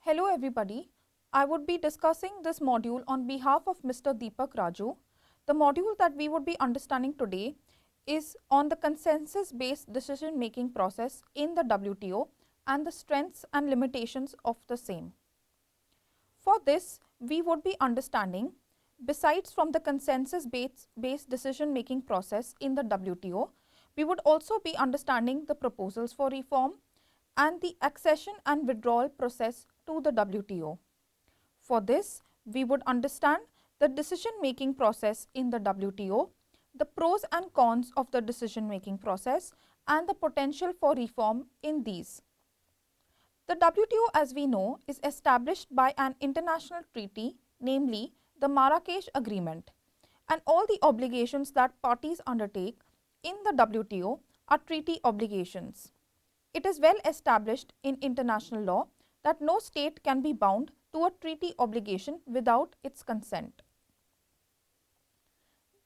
Hello everybody. I would be discussing this module on behalf of Mr. Deepak Raju. The module that we would be understanding today is on the consensus-based decision-making process in the WTO and the strengths and limitations of the same. For this, we would be understanding, besides from the consensus-based decision-making process in the WTO, we would also be understanding the proposals for reform and the accession and withdrawal process to the WTO. For this, we would understand the decision-making process in the WTO, the pros and cons of the decision-making process, and the potential for reform in these. The WTO, as we know, is established by an international treaty, namely the Marrakesh Agreement, and all the obligations that parties undertake in the WTO are treaty obligations. It is well established in international law that no state can be bound to a treaty obligation without its consent.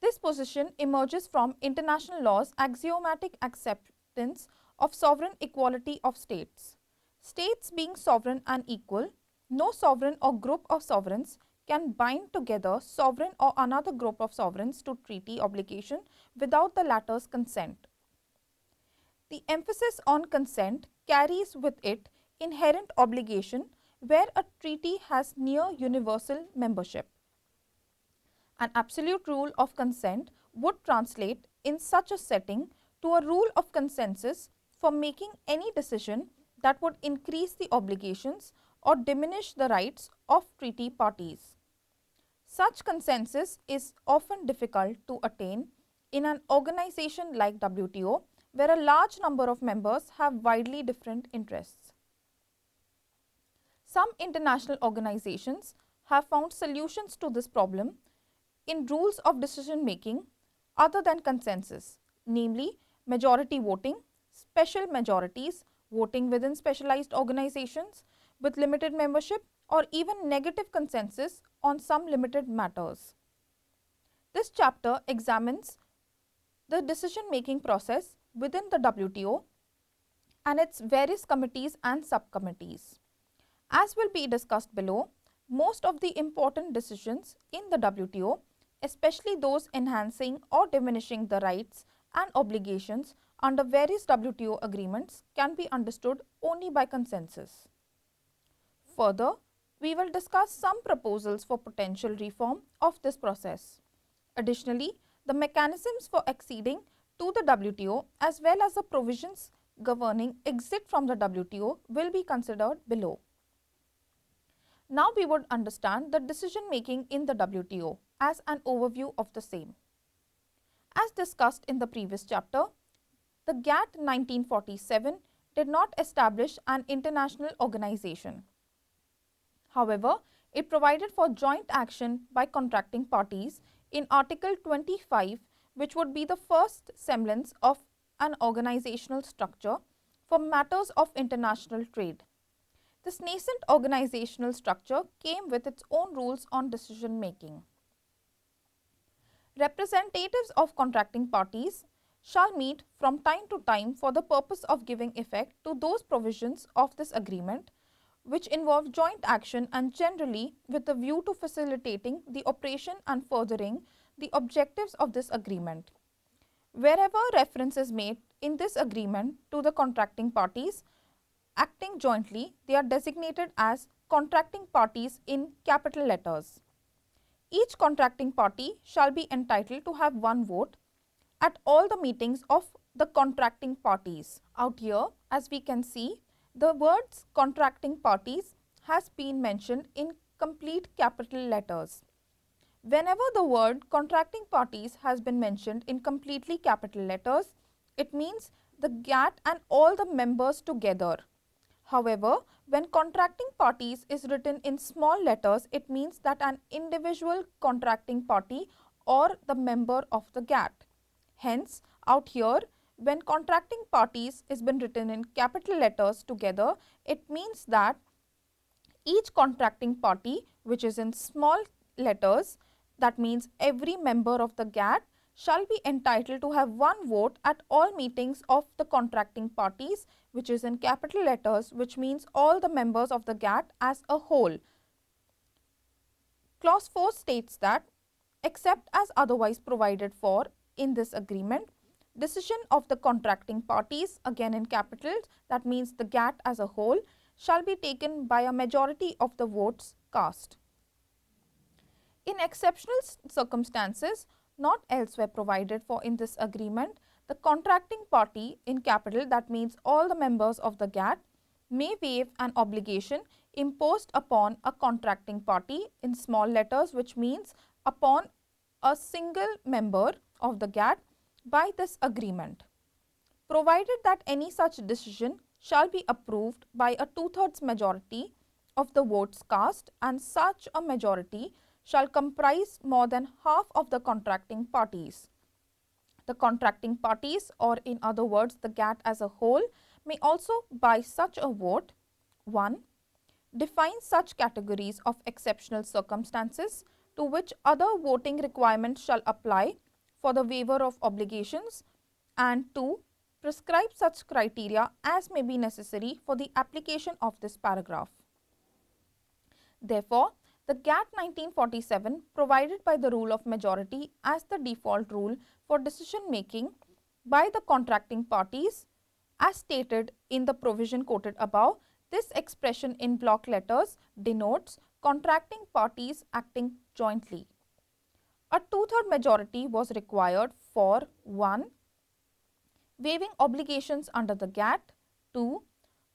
This position emerges from international law's axiomatic acceptance of sovereign equality of states. States being sovereign and equal, no sovereign or group of sovereigns can bind together sovereign or another group of sovereigns to treaty obligation without the latter's consent. The emphasis on consent carries with it inherent obligation where a treaty has near universal membership. An absolute rule of consent would translate in such a setting to a rule of consensus for making any decision that would increase the obligations or diminish the rights of treaty parties. Such consensus is often difficult to attain in an organization like WTO, where a large number of members have widely different interests. Some international organizations have found solutions to this problem in rules of decision making other than consensus, namely majority voting, special majorities, voting within specialized organizations with limited membership, or even negative consensus on some limited matters. This chapter examines the decision-making process within the WTO and its various committees and subcommittees. As will be discussed below, most of the important decisions in the WTO, especially those enhancing or diminishing the rights and obligations under various WTO agreements, can be understood only by consensus. Further, we will discuss some proposals for potential reform of this process. Additionally, the mechanisms for acceding to the WTO as well as the provisions governing exit from the WTO will be considered below. Now we would understand the decision making in the WTO as an overview of the same. As discussed in the previous chapter, the GATT 1947 did not establish an international organization. However, it provided for joint action by contracting parties in Article 25, which would be the first semblance of an organizational structure for matters of international trade. This nascent organizational structure came with its own rules on decision making. Representatives of contracting parties shall meet from time to time for the purpose of giving effect to those provisions of this agreement which involve joint action and generally with a view to facilitating the operation and furthering the objectives of this agreement. Wherever reference is made in this agreement to the contracting parties acting jointly, they are designated as contracting parties in capital letters. Each contracting party shall be entitled to have one vote at all the meetings of the contracting parties. Out here, as we can see, the words contracting parties has been mentioned in complete capital letters. Whenever the word contracting parties has been mentioned in completely capital letters, it means the GATT and all the members together. However, when contracting parties is written in small letters, it means that an individual contracting party or the member of the GATT. Hence, out here, when contracting parties is been written in capital letters together, it means that each contracting party which is in small letters, that means every member of the GATT, shall be entitled to have one vote at all meetings of the contracting parties, which is in capital letters, which means all the members of the GATT as a whole. Clause 4 states that, except as otherwise provided for in this agreement, decision of the contracting parties, again in capitals, that means the GATT as a whole, shall be taken by a majority of the votes cast. In exceptional circumstances not elsewhere provided for in this agreement, the contracting party in capital, that means all the members of the GATT, may waive an obligation imposed upon a contracting party in small letters, which means upon a single member of the GATT by this agreement, provided that any such decision shall be approved by a two-thirds majority of the votes cast, and such a majority shall comprise more than half of the contracting parties. The contracting parties, or in other words the GATT as a whole, may also by such a vote 1. Define such categories of exceptional circumstances to which other voting requirements shall apply for the waiver of obligations, and 2. Prescribe such criteria as may be necessary for the application of this paragraph. Therefore, the GATT 1947 provided by the rule of majority as the default rule for decision making by the contracting parties, as stated in the provision quoted above. This expression in block letters denotes contracting parties acting jointly. A two-thirds majority was required for 1. Waiving obligations under the GATT, 2.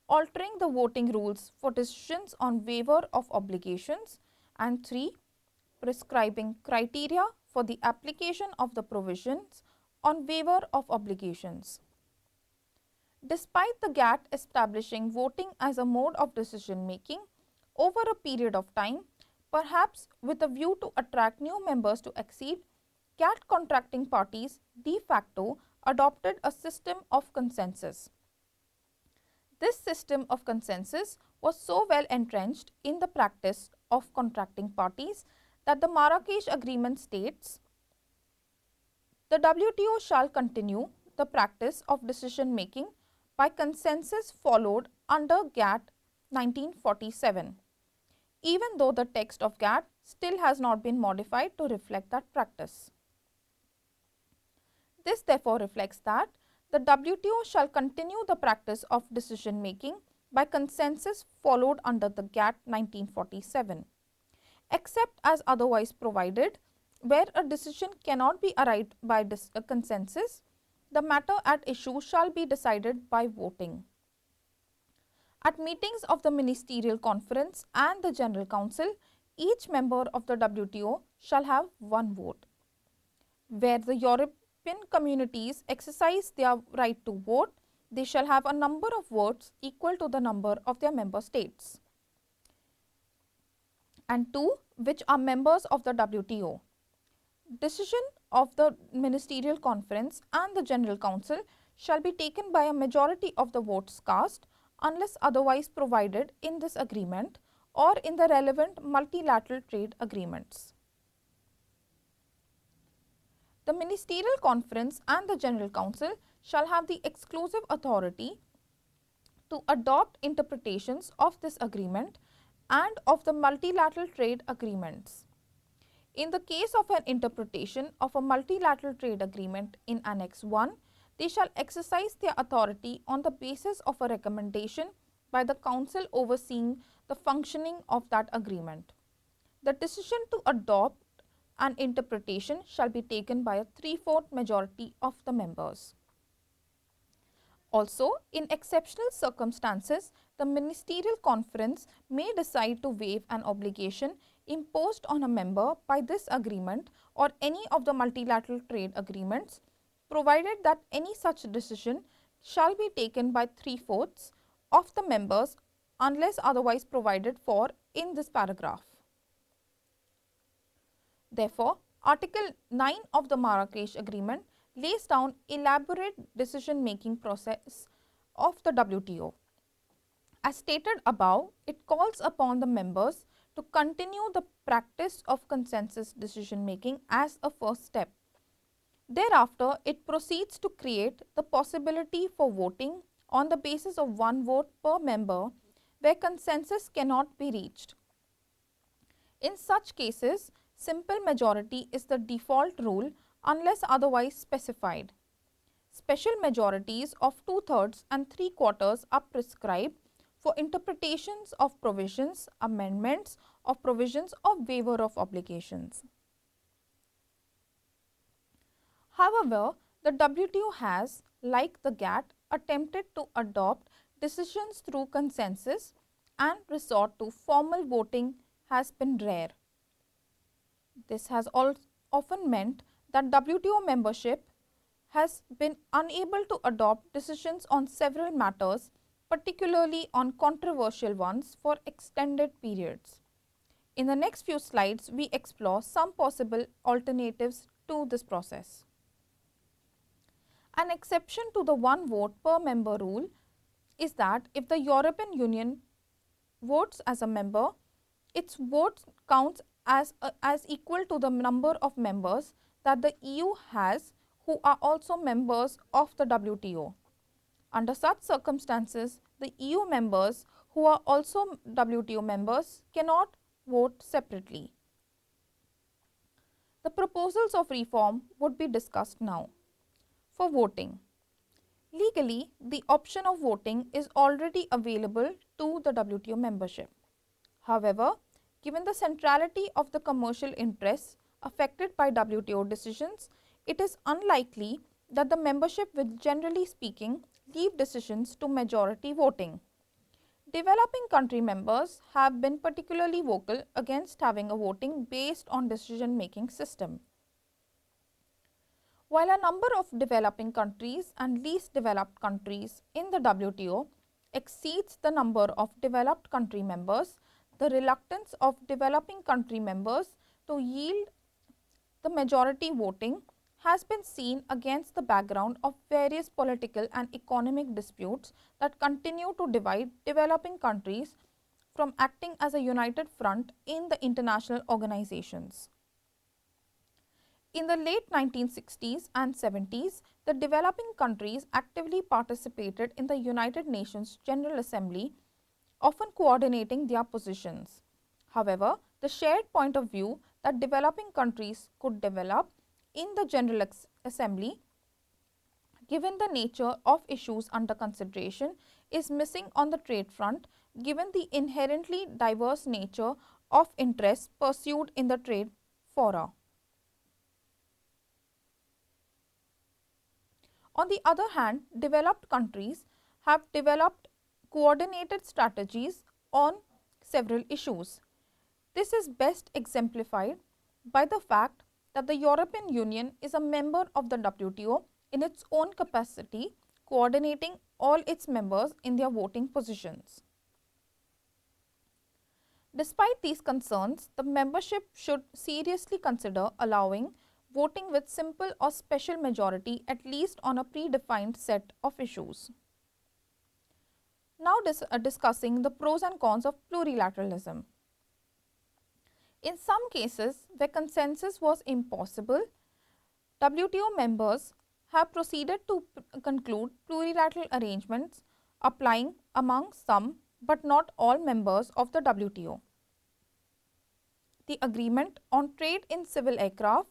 Altering the voting rules for decisions on waiver of obligations, and 3. Prescribing criteria for the application of the provisions on waiver of obligations. Despite the GATT establishing voting as a mode of decision making over a period of time, perhaps with a view to attract new members to accede, GATT contracting parties de facto adopted a system of consensus. This system of consensus was so well entrenched in the practice of contracting parties that the Marrakesh Agreement states, the WTO shall continue the practice of decision making by consensus followed under GATT 1947, even though the text of GATT still has not been modified to reflect that practice. This therefore reflects that the WTO shall continue the practice of decision making by consensus followed under the GATT 1947, except as otherwise provided, where a decision cannot be arrived by consensus, the matter at issue shall be decided by voting. At meetings of the Ministerial Conference and the General Council, each member of the WTO shall have one vote. Where the European communities exercise their right to vote, they shall have a number of votes equal to the number of their member states, and 2 which are members of the WTO. Decision of the Ministerial Conference and the General Council shall be taken by a majority of the votes cast unless otherwise provided in this agreement or in the relevant multilateral trade agreements. The Ministerial Conference and the General Council shall have the exclusive authority to adopt interpretations of this agreement and of the multilateral trade agreements. In the case of an interpretation of a multilateral trade agreement in Annex 1, they shall exercise their authority on the basis of a recommendation by the Council overseeing the functioning of that agreement. The decision to adopt an interpretation shall be taken by a 3/4 majority of the members. Also, in exceptional circumstances, the Ministerial Conference may decide to waive an obligation imposed on a member by this agreement or any of the multilateral trade agreements, provided that any such decision shall be taken by 3/4 of the members unless otherwise provided for in this paragraph. Therefore, Article 9 of the Marrakesh Agreement lays down elaborate decision making process of the WTO. As stated above, it calls upon the members to continue the practice of consensus decision making as a first step. Thereafter, it proceeds to create the possibility for voting on the basis of one vote per member where consensus cannot be reached. In such cases, simple majority is the default rule unless otherwise specified. Special majorities of 2/3 and 3/4 are prescribed for interpretations of provisions, amendments of provisions or waiver of obligations. However, the WTO has, like the GATT, attempted to adopt decisions through consensus and resort to formal voting has been rare. This has often meant that WTO membership has been unable to adopt decisions on several matters, particularly on controversial ones, for extended periods. In the next few slides, we explore some possible alternatives to this process. An exception to the one vote per member rule is that if the European Union votes as a member, its vote counts as equal to the number of members that the EU has who are also members of the WTO. Under such circumstances, the EU members who are also WTO members cannot vote separately. The proposals of reform would be discussed now. For voting, legally, the option of voting is already available to the WTO membership. However, given the centrality of the commercial interests affected by WTO decisions, it is unlikely that the membership will, generally speaking, leave decisions to majority voting. Developing country members have been particularly vocal against having a voting based on decision-making system. While a number of developing countries and least developed countries in the WTO exceeds the number of developed country members, the reluctance of developing country members to yield the majority voting has been seen against the background of various political and economic disputes that continue to divide developing countries from acting as a united front in the international organizations. In the late 1960s and 70s, the developing countries actively participated in the United Nations General Assembly, often coordinating their positions. However, the shared point of view that developing countries could develop in the General Assembly, given the nature of issues under consideration, is missing on the trade front, given the inherently diverse nature of interests pursued in the trade fora. On the other hand, developed countries have developed coordinated strategies on several issues. This is best exemplified by the fact that the European Union is a member of the WTO in its own capacity, coordinating all its members in their voting positions. Despite these concerns, the membership should seriously consider allowing voting with simple or special majority, at least on a predefined set of issues. Now discussing the pros and cons of plurilateralism. In some cases where consensus was impossible, WTO members have proceeded to conclude plurilateral arrangements applying among some but not all members of the WTO. The Agreement on Trade in Civil Aircraft,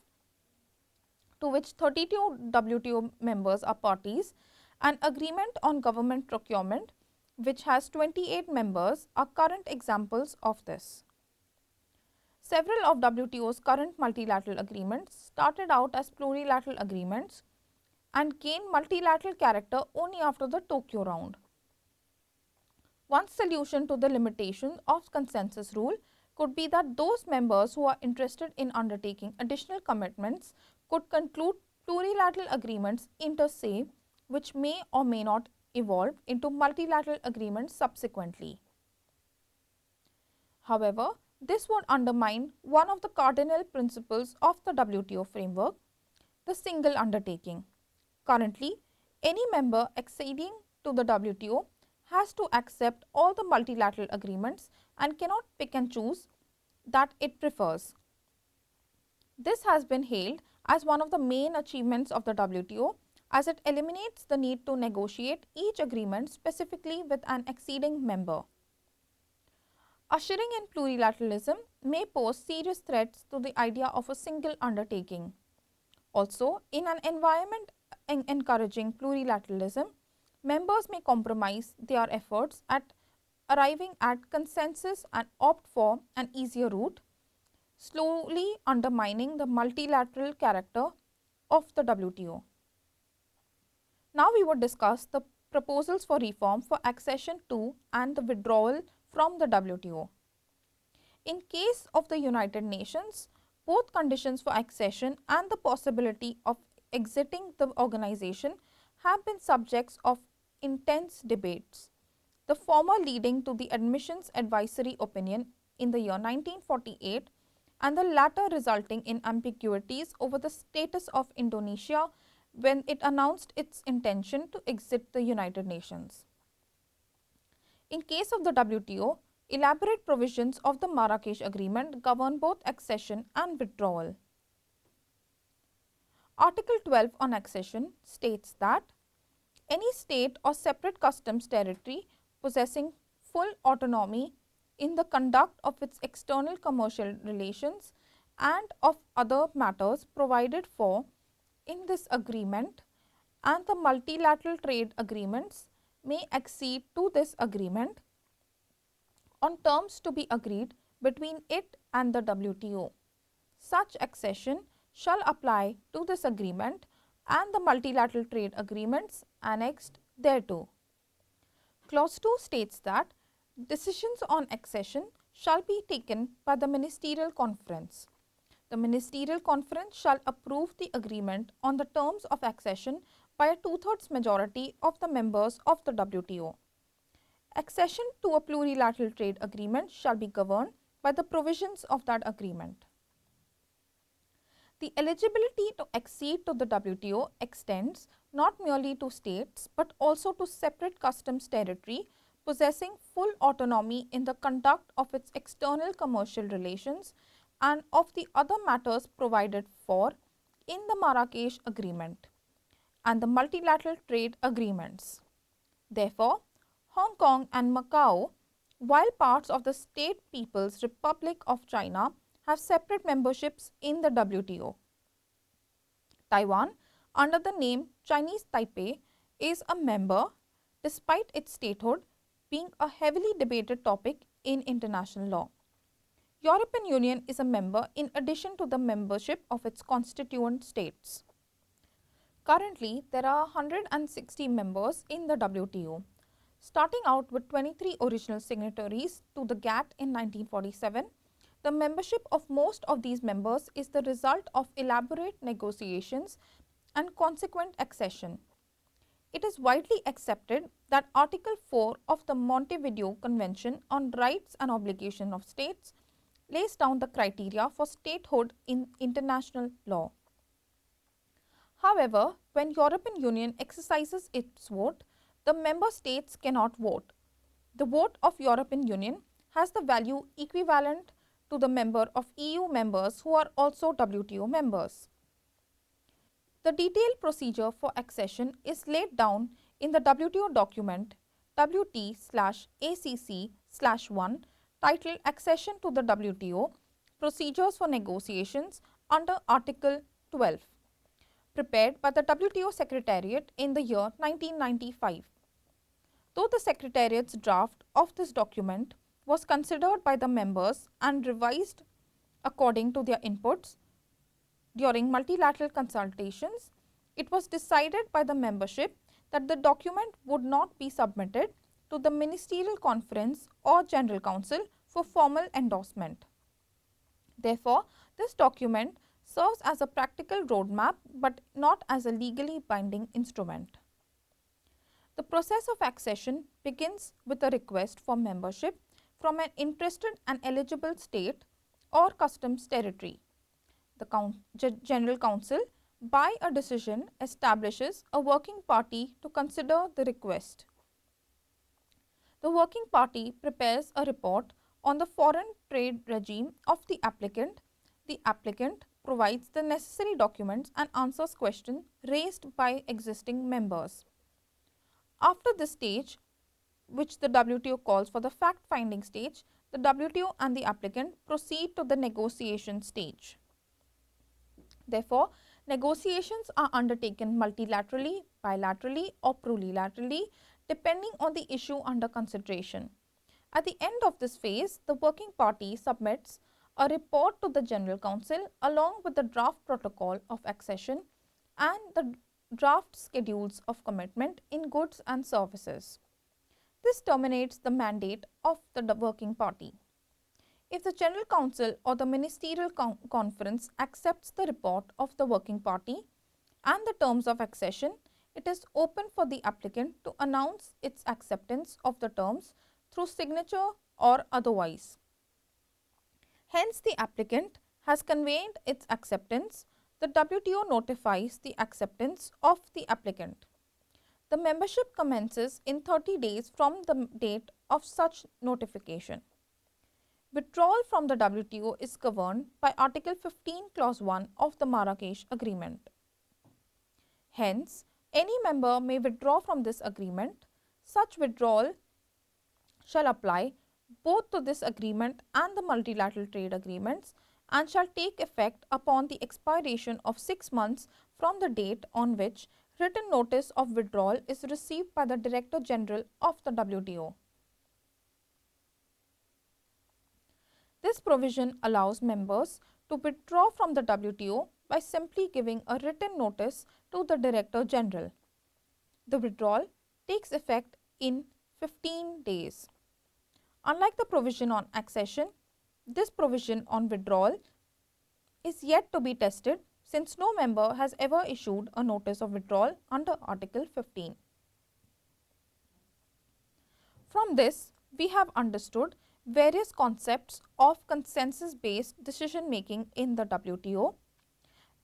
to which 32 WTO members are parties, and Agreement on Government Procurement, which has 28 members, are current examples of this. Several of WTO's current multilateral agreements started out as plurilateral agreements and gained multilateral character only after the Tokyo round. One solution to the limitation of consensus rule could be that those members who are interested in undertaking additional commitments could conclude plurilateral agreements inter se, which may or may not evolve into multilateral agreements subsequently. However, this would undermine one of the cardinal principles of the WTO framework, the single undertaking. Currently, any member acceding to the WTO has to accept all the multilateral agreements and cannot pick and choose that it prefers. This has been hailed as one of the main achievements of the WTO, as it eliminates the need to negotiate each agreement specifically with an acceding member. Ushering in plurilateralism may pose serious threats to the idea of a single undertaking. Also, in an environment encouraging plurilateralism, members may compromise their efforts at arriving at consensus and opt for an easier route, slowly undermining the multilateral character of the WTO. Now we would discuss the proposals for reform for accession to and the withdrawal from the WTO. In case of the United Nations, both conditions for accession and the possibility of exiting the organization have been subjects of intense debates, the former leading to the admissions advisory opinion in the year 1948 and the latter resulting in ambiguities over the status of Indonesia when it announced its intention to exit the United Nations. In case of the WTO, elaborate provisions of the Marrakesh Agreement govern both accession and withdrawal. Article 12 on accession states that any state or separate customs territory possessing full autonomy in the conduct of its external commercial relations and of other matters provided for in this agreement and the multilateral trade agreements may accede to this agreement on terms to be agreed between it and the WTO. Such accession shall apply to this agreement and the multilateral trade agreements annexed thereto. Clause 2 states that decisions on accession shall be taken by the Ministerial Conference. The Ministerial Conference shall approve the agreement on the terms of accession by a two-thirds majority of the members of the WTO. Accession to a plurilateral trade agreement shall be governed by the provisions of that agreement. The eligibility to accede to the WTO extends not merely to states but also to separate customs territory possessing full autonomy in the conduct of its external commercial relations and of the other matters provided for in the Marrakesh Agreement and the multilateral trade agreements. Therefore, Hong Kong and Macau, while parts of the State People's Republic of China, have separate memberships in the WTO. Taiwan, under the name Chinese Taipei, is a member despite its statehood being a heavily debated topic in international law. European Union is a member in addition to the membership of its constituent states. Currently, there are 160 members in the WTO. Starting out with 23 original signatories to the GATT in 1947, the membership of most of these members is the result of elaborate negotiations and consequent accession. It is widely accepted that Article 4 of the Montevideo Convention on Rights and Obligations of States lays down the criteria for statehood in international law. However, when European Union exercises its vote, the member states cannot vote. The vote of European Union has the value equivalent to the member of EU members who are also WTO members. The detailed procedure for accession is laid down in the WTO document WT/ACC/1 titled Accession to the WTO Procedures for Negotiations under Article 12, prepared by the WTO Secretariat in the year 1995. Though the Secretariat's draft of this document was considered by the members and revised according to their inputs during multilateral consultations, it was decided by the membership that the document would not be submitted to the Ministerial Conference or General Council for formal endorsement. Therefore, this document serves as a practical roadmap but not as a legally binding instrument. The process of accession begins with a request for membership from an interested and eligible state or customs territory. The General Council, by a decision, establishes a working party to consider the request. The working party prepares a report on the foreign trade regime of the applicant provides the necessary documents and answers questions raised by existing members. After this stage, which the WTO calls for the fact-finding stage, the WTO and the applicant proceed to the negotiation stage. Therefore, negotiations are undertaken multilaterally, bilaterally or plurilaterally depending on the issue under consideration. At the end of this phase, the working party submits a report to the General Council along with the draft protocol of accession and the draft schedules of commitment in goods and services. This terminates the mandate of the working party. If the General Council or the Ministerial Conference accepts the report of the working party and the terms of accession, it is open for the applicant to announce its acceptance of the terms through signature or otherwise. Hence, the applicant has conveyed its acceptance. The WTO notifies the acceptance of the applicant. The membership commences in 30 days from the date of such notification. Withdrawal from the WTO is governed by Article 15 Clause 1 of the Marrakesh Agreement. Hence, any member may withdraw from this agreement. Such withdrawal shall apply both to this agreement and the multilateral trade agreements and shall take effect upon the expiration of 6 months from the date on which written notice of withdrawal is received by the Director General of the WTO. This provision allows members to withdraw from the WTO by simply giving a written notice to the Director General. The withdrawal takes effect in 15 days. Unlike the provision on accession, this provision on withdrawal is yet to be tested since no member has ever issued a notice of withdrawal under Article 15. From this, we have understood various concepts of consensus-based decision-making in the WTO.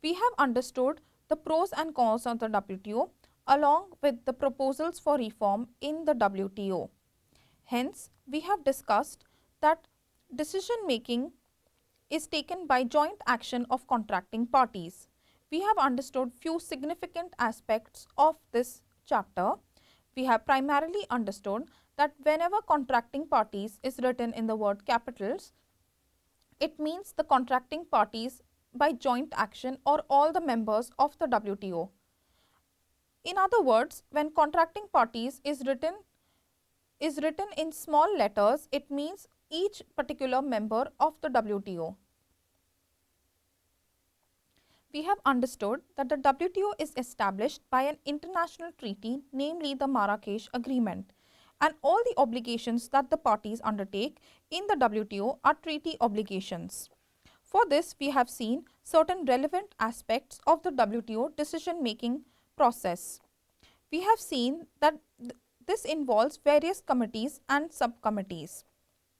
We have understood the pros and cons of the WTO along with the proposals for reform in the WTO. Hence, we have discussed that decision-making is taken by joint action of contracting parties. We have understood few significant aspects of this chapter. We have primarily understood that whenever contracting parties is written in the word capitals, it means the contracting parties by joint action or all the members of the WTO. In other words, when contracting parties is written in small letters, it means each particular member of the WTO. We have understood that the WTO is established by an international treaty, namely the Marrakesh Agreement, and all the obligations that the parties undertake in the WTO are treaty obligations. For this, we have seen certain relevant aspects of the WTO decision-making process. We have seen that this involves various committees and subcommittees.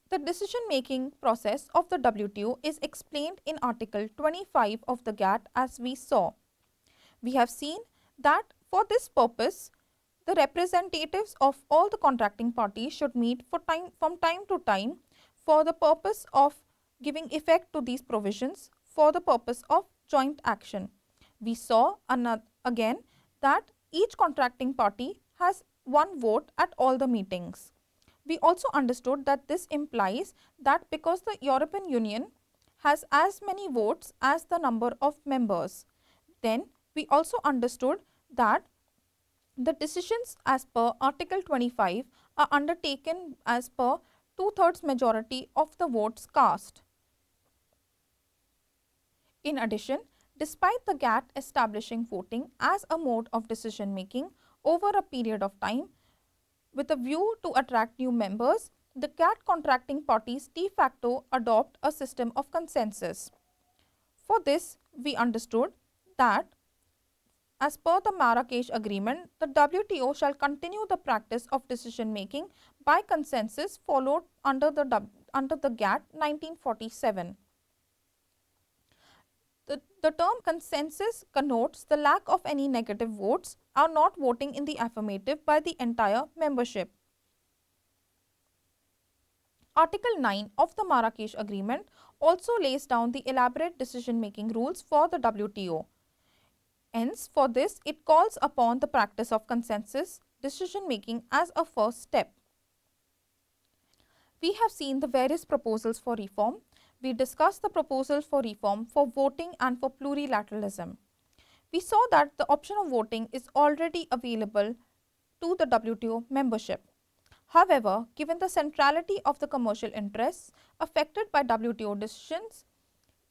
The decision-making process of the WTO is explained in Article 25 of the GATT as we saw. We have seen that for this purpose, the representatives of all the contracting parties should meet from time to time for the purpose of giving effect to these provisions for the purpose of joint action. We saw again that each contracting party has one vote at all the meetings. We also understood that this implies that because the European Union has as many votes as the number of members, then we also understood that the decisions as per Article 25 are undertaken as per 2/3 majority of the votes cast. In addition, despite the GATT establishing voting as a mode of decision making over a period of time, with a view to attract new members, the GATT contracting parties de facto adopt a system of consensus. For this, we understood that as per the Marrakesh Agreement, the WTO shall continue the practice of decision making by consensus followed under the GATT 1947. The term consensus connotes the lack of any negative votes or not voting in the affirmative by the entire membership. Article 9 of the Marrakesh Agreement also lays down the elaborate decision-making rules for the WTO. Hence, for this, it calls upon the practice of consensus decision-making as a first step. We have seen the various proposals for reform. We discussed the proposals for reform for voting and for plurilateralism. We saw that the option of voting is already available to the WTO membership. However, given the centrality of the commercial interests affected by WTO decisions,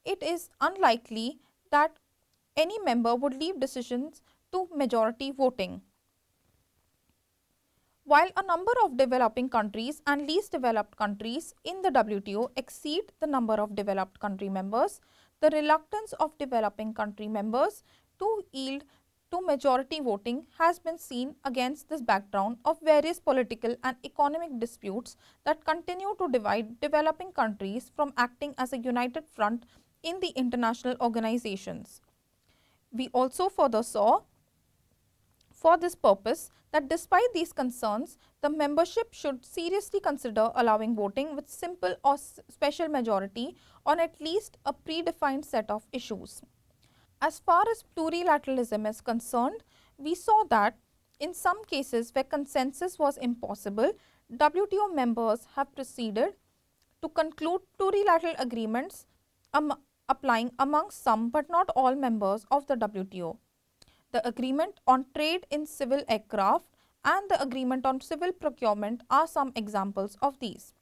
it is unlikely that any member would leave decisions to majority voting. While a number of developing countries and least developed countries in the WTO exceed the number of developed country members, the reluctance of developing country members to yield to majority voting has been seen against this background of various political and economic disputes that continue to divide developing countries from acting as a united front in the international organizations. We also further saw for this purpose that despite these concerns, the membership should seriously consider allowing voting with simple or special majority on at least a predefined set of issues. As far as plurilateralism is concerned, we saw that in some cases where consensus was impossible, WTO members have proceeded to conclude plurilateral agreements applying amongst some but not all members of the WTO. The agreement on trade in civil aircraft and the agreement on civil procurement are some examples of these.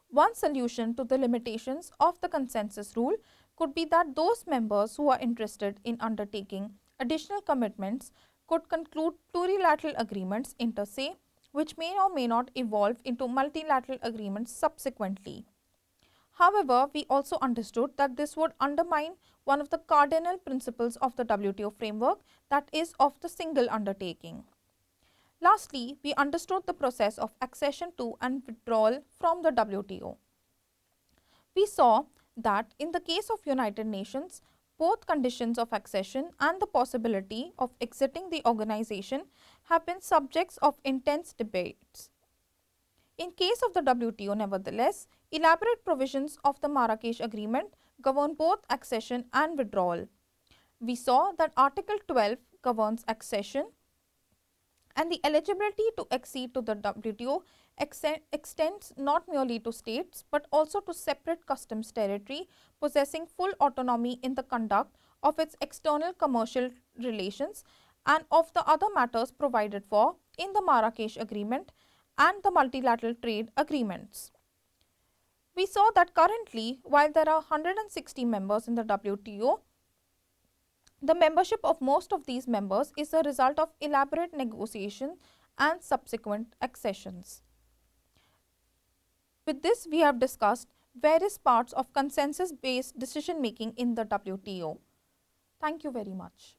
One solution to the limitations of the consensus rule could be that those members who are interested in undertaking additional commitments could conclude plurilateral agreements inter se, which may or may not evolve into multilateral agreements subsequently. However, we also understood that this would undermine one of the cardinal principles of the WTO framework, that is of the single undertaking. Lastly, we understood the process of accession to and withdrawal from the WTO. We saw that in the case of United Nations, both conditions of accession and the possibility of exiting the organization have been subjects of intense debates. In case of the WTO, nevertheless, elaborate provisions of the Marrakesh Agreement govern both accession and withdrawal. We saw that Article 12 governs accession and the eligibility to accede to the WTO extends not merely to states but also to separate customs territory possessing full autonomy in the conduct of its external commercial relations and of the other matters provided for in the Marrakesh Agreement and the multilateral trade agreements. We saw that currently, while there are 160 members in the WTO, the membership of most of these members is a result of elaborate negotiation and subsequent accessions. With this, we have discussed various parts of consensus-based decision making in the WTO. Thank you very much.